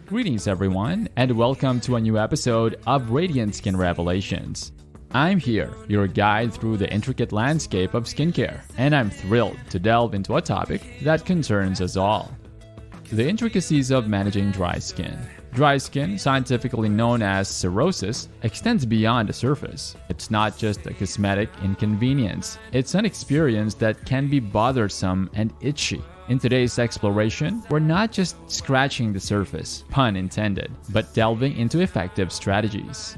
Greetings everyone, and welcome to a new episode of Radiant Skin Revelations. I'm here, your guide through the intricate landscape of skincare, and I'm thrilled to delve into a topic that concerns us all. The intricacies of managing dry skin. Dry skin, scientifically known as cirrhosis, extends beyond the surface. It's not just a cosmetic inconvenience, it's an experience that can be bothersome and itchy. In today's exploration, we're not just scratching the surface, pun intended, but delving into effective strategies.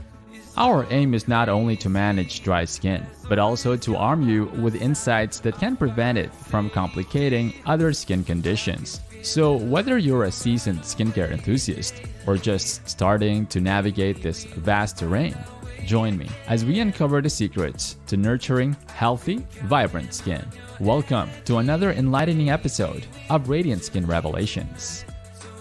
Our aim is not only to manage dry skin, but also to arm you with insights that can prevent it from complicating other skin conditions. So whether you're a seasoned skincare enthusiast or just starting to navigate this vast terrain, join me as we uncover the secrets to nurturing healthy, vibrant skin. Welcome to another enlightening episode of Radiant Skin Revelations.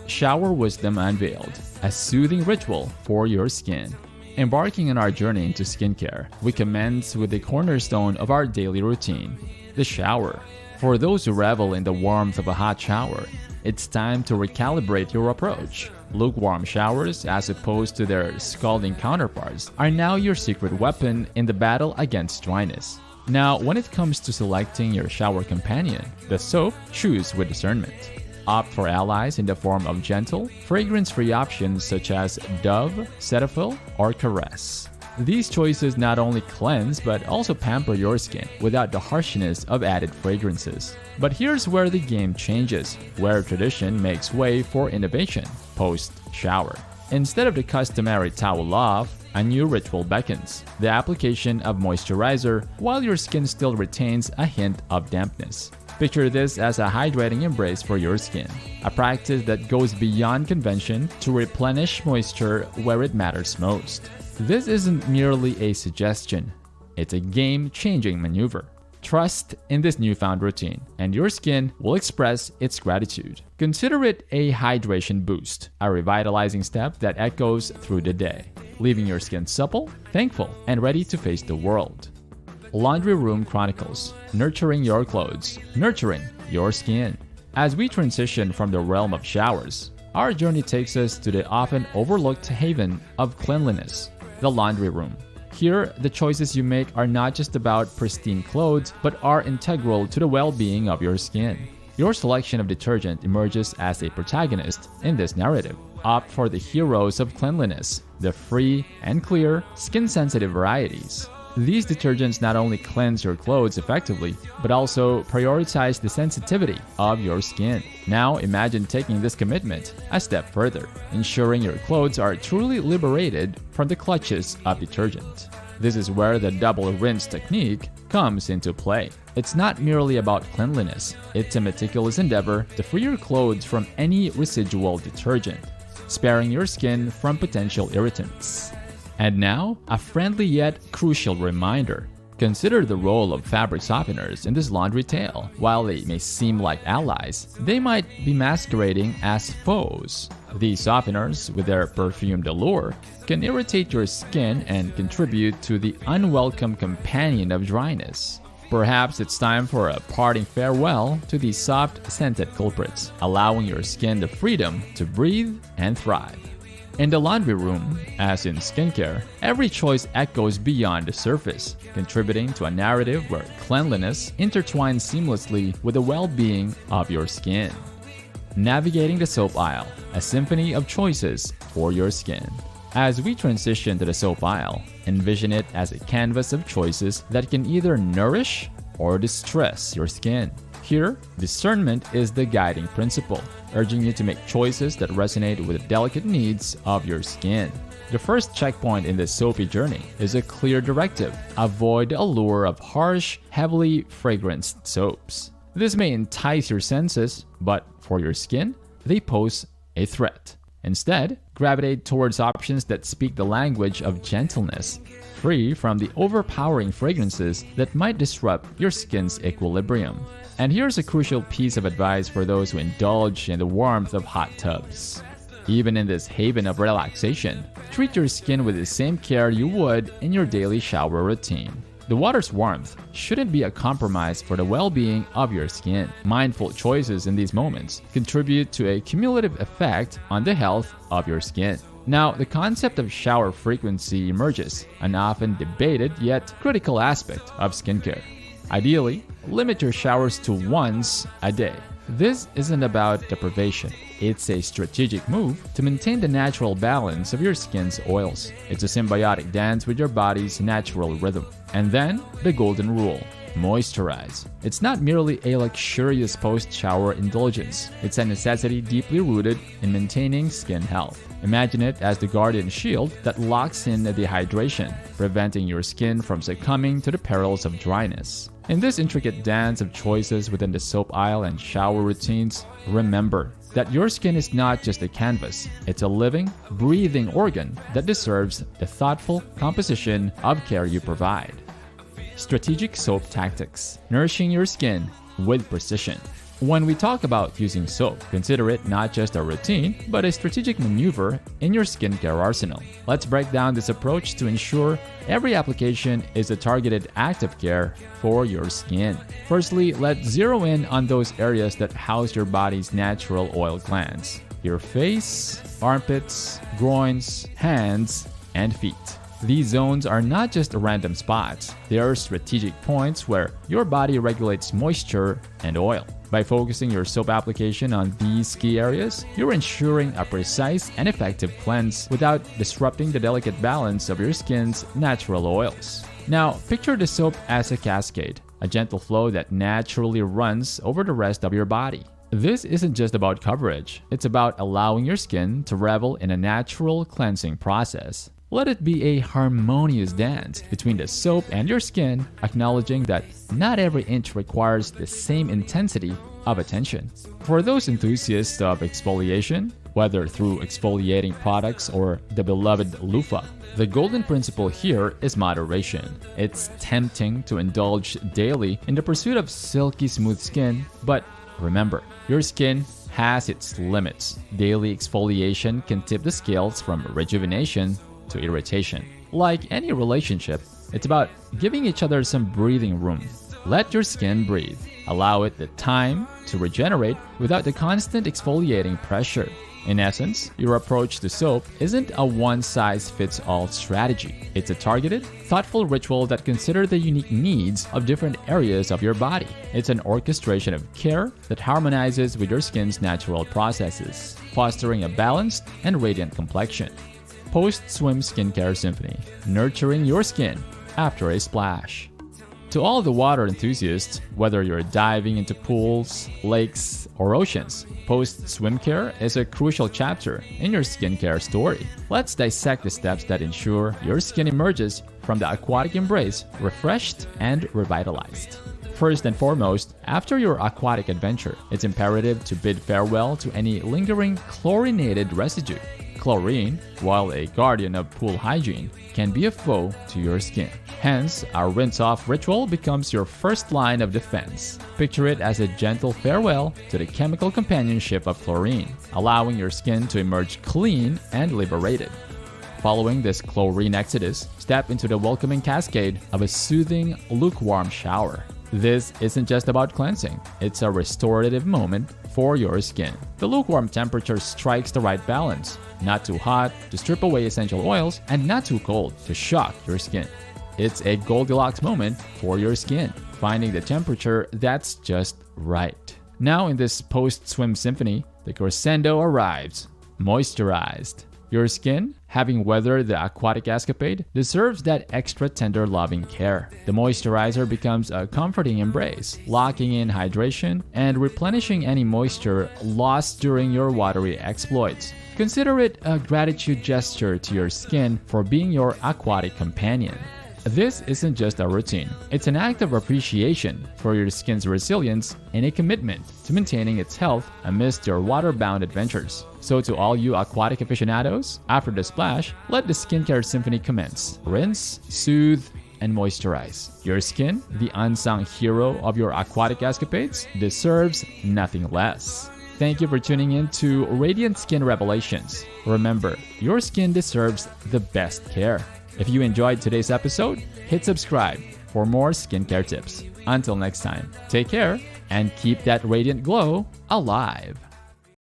Shower Wisdom Unveiled, a soothing ritual for your skin. Embarking on our journey into skincare, we commence with the cornerstone of our daily routine, the shower. For those who revel in the warmth of a hot shower, it's time to recalibrate your approach. Lukewarm showers, as opposed to their scalding counterparts, are now your secret weapon in the battle against dryness. Now, when it comes to selecting your shower companion, the soap, choose with discernment. Opt for allies in the form of gentle, fragrance-free options such as Dove, Cetaphil, or Caress. These choices not only cleanse but also pamper your skin without the harshness of added fragrances. But here's where the game changes, where tradition makes way for innovation post-shower. Instead of the customary towel off, a new ritual beckons, the application of moisturizer while your skin still retains a hint of dampness. Picture this as a hydrating embrace for your skin, a practice that goes beyond convention to replenish moisture where it matters most. This isn't merely a suggestion, it's a game-changing maneuver. Trust in this newfound routine, and your skin will express its gratitude. Consider it a hydration boost, a revitalizing step that echoes through the day, leaving your skin supple, thankful, and ready to face the world. Laundry Room Chronicles, nurturing your clothes, nurturing your skin. As we transition from the realm of showers, our journey takes us to the often overlooked haven of cleanliness, the laundry room. Here, the choices you make are not just about pristine clothes, but are integral to the well-being of your skin. Your selection of detergent emerges as a protagonist in this narrative. Opt for the heroes of cleanliness, the free and clear, skin-sensitive varieties. These detergents not only cleanse your clothes effectively, but also prioritize the sensitivity of your skin. Now imagine taking this commitment a step further, ensuring your clothes are truly liberated from the clutches of detergent. This is where the double rinse technique comes into play. It's not merely about cleanliness, it's a meticulous endeavor to free your clothes from any residual detergent, sparing your skin from potential irritants. And now, a friendly yet crucial reminder. Consider the role of fabric softeners in this laundry tale. While they may seem like allies, they might be masquerading as foes. These softeners, with their perfumed allure, can irritate your skin and contribute to the unwelcome companion of dryness. Perhaps it's time for a parting farewell to these soft-scented culprits, allowing your skin the freedom to breathe and thrive. In the laundry room, as in skincare, every choice echoes beyond the surface, contributing to a narrative where cleanliness intertwines seamlessly with the well-being of your skin. Navigating the soap aisle, a symphony of choices for your skin. As we transition to the soap aisle, envision it as a canvas of choices that can either nourish or distress your skin. Here, discernment is the guiding principle, urging you to make choices that resonate with the delicate needs of your skin. The first checkpoint in this soapy journey is a clear directive. Avoid the allure of harsh, heavily fragranced soaps. This may entice your senses, but for your skin, they pose a threat. Instead, gravitate towards options that speak the language of gentleness, free from the overpowering fragrances that might disrupt your skin's equilibrium. And here's a crucial piece of advice for those who indulge in the warmth of hot tubs. Even in this haven of relaxation, treat your skin with the same care you would in your daily shower routine. The water's warmth shouldn't be a compromise for the well-being of your skin. Mindful choices in these moments contribute to a cumulative effect on the health of your skin. Now, the concept of shower frequency emerges, an often debated yet critical aspect of skincare. Ideally, limit your showers to once a day. This isn't about deprivation. It's a strategic move to maintain the natural balance of your skin's oils. It's a symbiotic dance with your body's natural rhythm. And then, the golden rule. Moisturize. It's not merely a luxurious post-shower indulgence. It's a necessity deeply rooted in maintaining skin health. Imagine it as the guardian shield that locks in the hydration, preventing your skin from succumbing to the perils of dryness. In this intricate dance of choices within the soap aisle and shower routines, remember that your skin is not just a canvas. It's a living, breathing organ that deserves the thoughtful composition of care you provide. Strategic soap tactics. Nourishing your skin with precision. When we talk about using soap, consider it not just a routine, but a strategic maneuver in your skincare arsenal. Let's break down this approach to ensure every application is a targeted act of care for your skin. Firstly, let's zero in on those areas that house your body's natural oil glands. Your face, armpits, groins, hands, and feet. These zones are not just random spots, they are strategic points where your body regulates moisture and oil. By focusing your soap application on these key areas, you're ensuring a precise and effective cleanse without disrupting the delicate balance of your skin's natural oils. Now, picture the soap as a cascade, a gentle flow that naturally runs over the rest of your body. This isn't just about coverage, it's about allowing your skin to revel in a natural cleansing process. Let it be a harmonious dance between the soap and your skin, acknowledging that not every inch requires the same intensity of attention. For those enthusiasts of exfoliation, whether through exfoliating products or the beloved loofah, the golden principle here is moderation. It's tempting to indulge daily in the pursuit of silky smooth skin, but remember, your skin has its limits. Daily exfoliation can tip the scales from rejuvenation to irritation. Like any relationship, it's about giving each other some breathing room. Let your skin breathe. Allow it the time to regenerate without the constant exfoliating pressure. In essence, your approach to soap isn't a one-size-fits-all strategy. It's a targeted, thoughtful ritual that considers the unique needs of different areas of your body. It's an orchestration of care that harmonizes with your skin's natural processes, fostering a balanced and radiant complexion. Post-swim skincare symphony, nurturing your skin after a splash. To all the water enthusiasts, whether you're diving into pools, lakes, or oceans, post-swim care is a crucial chapter in your skincare story. Let's dissect the steps that ensure your skin emerges from the aquatic embrace refreshed and revitalized. First and foremost, after your aquatic adventure, it's imperative to bid farewell to any lingering chlorinated residue. Chlorine, while a guardian of pool hygiene, can be a foe to your skin. Hence, our rinse-off ritual becomes your first line of defense. Picture it as a gentle farewell to the chemical companionship of chlorine, allowing your skin to emerge clean and liberated. Following this chlorine exodus, step into the welcoming cascade of a soothing, lukewarm shower. This isn't just about cleansing, it's a restorative moment for your skin. The lukewarm temperature strikes the right balance, not too hot to strip away essential oils and not too cold to shock your skin. It's a Goldilocks moment for your skin, finding the temperature that's just right. Now in this post-swim symphony, the crescendo arrives, moisturized. Your skin, having weathered the aquatic escapade, deserves that extra tender loving care. The moisturizer becomes a comforting embrace, locking in hydration and replenishing any moisture lost during your watery exploits. Consider it a gratitude gesture to your skin for being your aquatic companion. This isn't just a routine, it's an act of appreciation for your skin's resilience and a commitment to maintaining its health amidst your water-bound adventures. So to all you aquatic aficionados, after the splash, let the skincare symphony commence. Rinse, soothe, and moisturize. Your skin, the unsung hero of your aquatic escapades, deserves nothing less. Thank you for tuning in to Radiant Skin Revelations. Remember, your skin deserves the best care. If you enjoyed today's episode, hit subscribe for more skincare tips. Until next time, take care and keep that radiant glow alive.